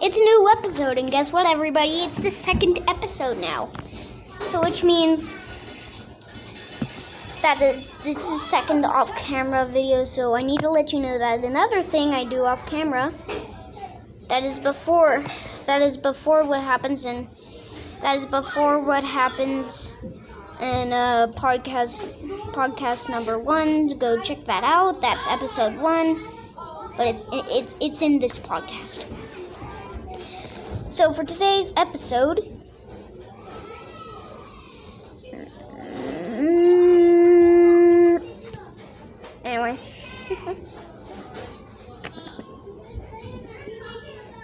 It's a new episode, and guess what, everybody? It's the second episode now. So, which means that it's the second off-camera video. So, I need to let you know that another thing I do off-camera that is before what happens in podcast number 1. Go check that out. That's episode 1. But it's in this podcast. So for today's episode,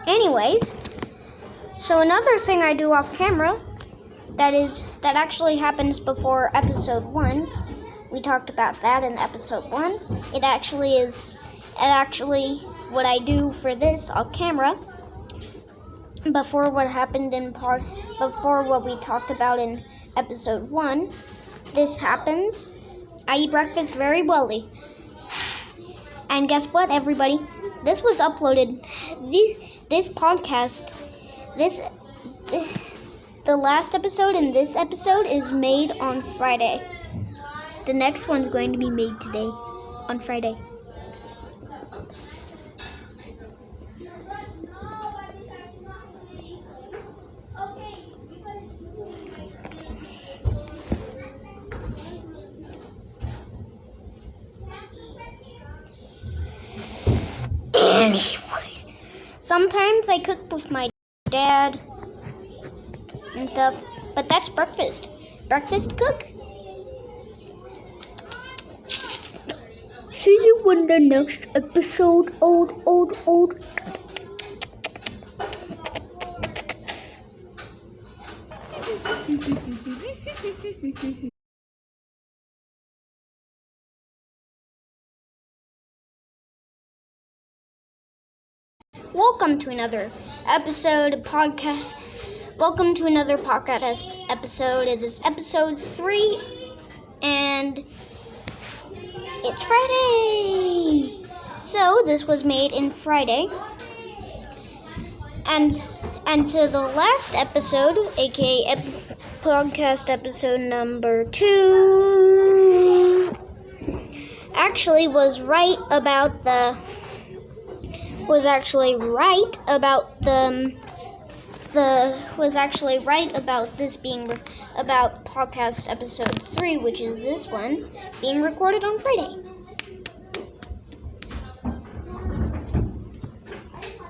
anyways, so another thing I do off camera that actually happens before episode 1. We talked about that in episode 1. It actually what I do for this off camera before what we talked about in episode 1. This happens. I eat breakfast very wellly. And guess what, everybody? This was uploaded. This podcast, the last episode and this episode is made on Friday. The next one's going to be made today, on Friday. Anyways, sometimes I cook with my dad and stuff, but that's breakfast. Breakfast cook. See you in the next episode. Old. Welcome to another podcast episode. It is episode 3, and it's Friday. So this was made in Friday, and so the last episode, aka podcast episode number 2, actually was right about this being about podcast episode 3, which is this one, being recorded on Friday.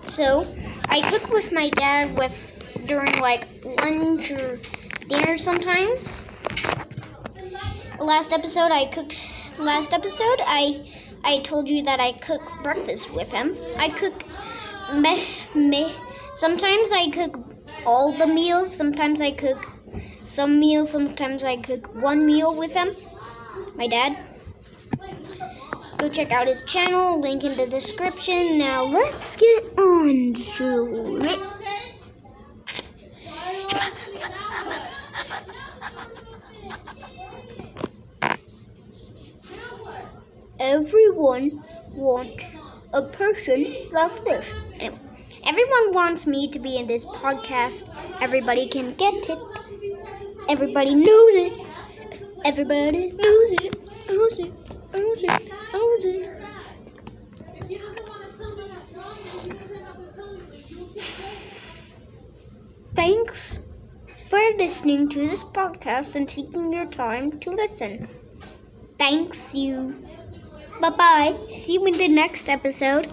So, I cook with my dad during like lunch or dinner sometimes. Last episode I told you that I cook breakfast with him. I cook sometimes I cook all the meals, sometimes I cook some meals, sometimes I cook one meal with him, my dad. Go check out his channel, link in the description. Now let's get on to it. Everyone wants a person like this. Everyone wants me to be in this podcast. Everybody can get it. Everybody knows it. Everybody knows it. Knows it. Knows it. Knows it. Thanks for listening to this podcast and taking your time to listen. Thanks you. Bye-bye. See you in the next episode.